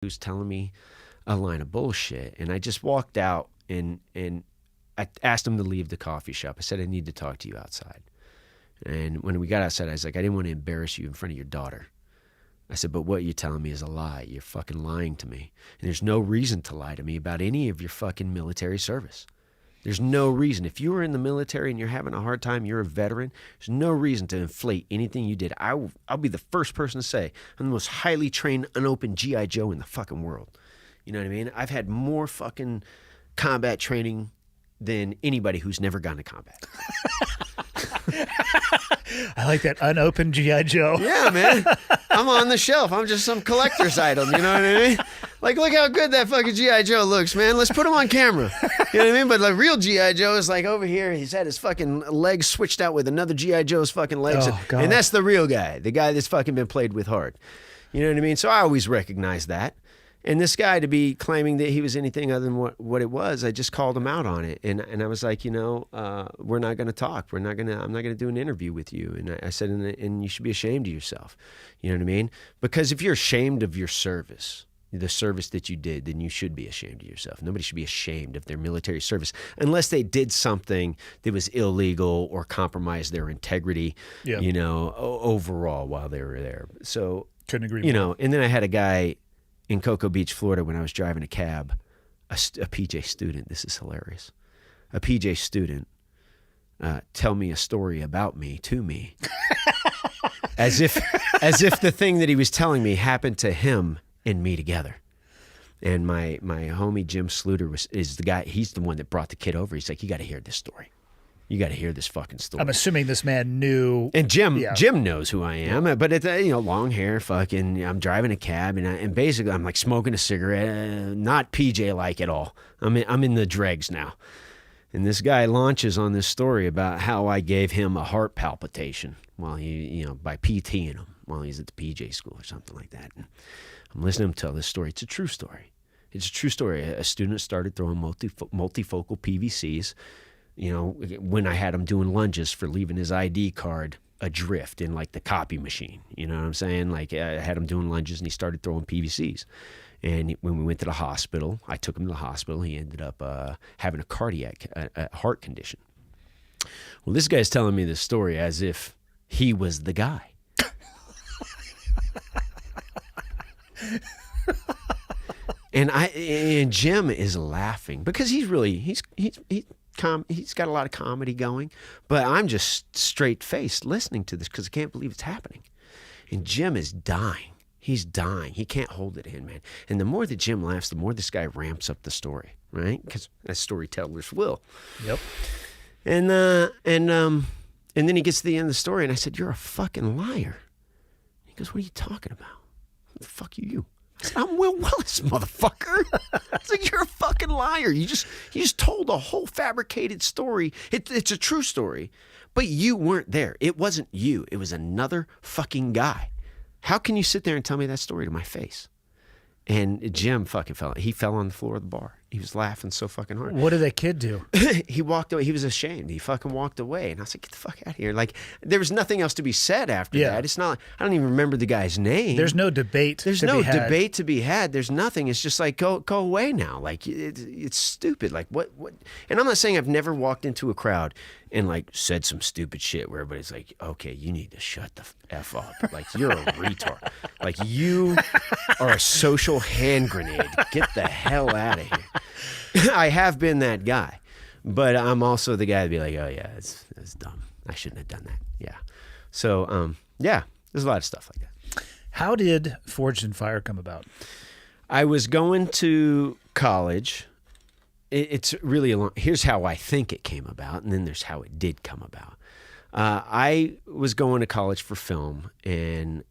who's telling me a line of bullshit. And I just walked out and I asked him to leave the coffee shop. I said, I need to talk to you outside. And when we got outside, I was like, I didn't want to embarrass you in front of your daughter. I said, but what you're telling me is a lie. You're fucking lying to me. And there's no reason to lie to me about any of your fucking military service. There's no reason. If you were in the military and you're having a hard time, you're a veteran, there's no reason to inflate anything you did. I'll be the first person to say I'm the most highly trained, unopened G.I. Joe in the fucking world. You know what I mean? I've had more fucking combat training than anybody who's never gone to combat. I like that unopened G.I. Joe. Yeah, man. I'm on the shelf. I'm just some collector's item. You know what I mean? Like, look how good that fucking G.I. Joe looks, man. Let's put him on camera. You know what I mean? But the real G.I. Joe is like over here. He's had his fucking legs switched out with another G.I. Joe's fucking legs. Oh, God. And that's the real guy. The guy that's fucking been played with hard. You know what I mean? So I always recognize that. And this guy, to be claiming that he was anything other than what it was, I just called him out on it. And I was like, you know, we're not going to talk. I'm not going to do an interview with you. And I said, and you should be ashamed of yourself. You know what I mean? Because if you're ashamed of your service, the service that you did, then you should be ashamed of yourself. Nobody should be ashamed of their military service unless they did something that was illegal or compromised their integrity, you know, overall while they were there. So, couldn't agree more. You know, and then I had a guy in Cocoa Beach, Florida, when I was driving a cab, a PJ student, this is hilarious, a PJ student tell me a story about me to me, as if the thing that he was telling me happened to him and me together. And my homie Jim Sluter is the guy. He's the one that brought the kid over. He's like, you got to hear this story. You got to hear this fucking story. I'm assuming this man knew. And Jim knows who I am. But it's, you know, long hair, fucking. I'm driving a cab, and basically I'm like smoking a cigarette, not PJ like at all. I'm in the dregs now. And this guy launches on this story about how I gave him a heart palpitation while by PTing him while he's at the PJ school or something like that. And I'm listening to him tell this story. It's a true story. It's a true story. A student started throwing multifocal PVCs. You know, when I had him doing lunges for leaving his ID card adrift in like the copy machine. You know what I'm saying? Like I had him doing lunges and he started throwing PVCs. And when we went to the hospital, I took him to the hospital. He ended up having a heart condition. Well, this guy's telling me this story as if he was the guy. And Jim is laughing because he's got a lot of comedy going, but I'm just straight-faced listening to this because I can't believe it's happening. And Jim is dying. He's dying. He can't hold it in, man. And the more that Jim laughs, the more this guy ramps up the story, right? Because as storytellers will. Yep. And then he gets to the end of the story, and I said, "You're a fucking liar." He goes, "What are you talking about? What the fuck are you?" I said, "I'm Wil Willis, motherfucker." I was like, "You're a fucking liar. You just told a whole fabricated story. It's a true story, but you weren't there. It wasn't you. It was another fucking guy. How can you sit there and tell me that story to my face?" And Jim fucking fell on the floor of the bar. He was laughing so fucking hard. What did that kid do? He walked away. He was ashamed. He fucking walked away. And I was like, get the fuck out of here. Like, there was nothing else to be said after that. It's not, I don't even remember the guy's name. There's no debate. There's no debate to be had. There's nothing. It's just like, go away now. Like, it's stupid. Like, what? And I'm not saying I've never walked into a crowd and like said some stupid shit where everybody's like, okay, you need to shut the F up. Like, you're a retard. Like, you are a social hand grenade. Get the hell out of here. I have been that guy, but I'm also the guy to be like, oh yeah, that's dumb. I shouldn't have done that. Yeah. So, yeah, there's a lot of stuff like that. How did Forged in Fire come about? I was going to college. It's really here's how I think it came about, and then there's how it did come about. I was going to college for film, and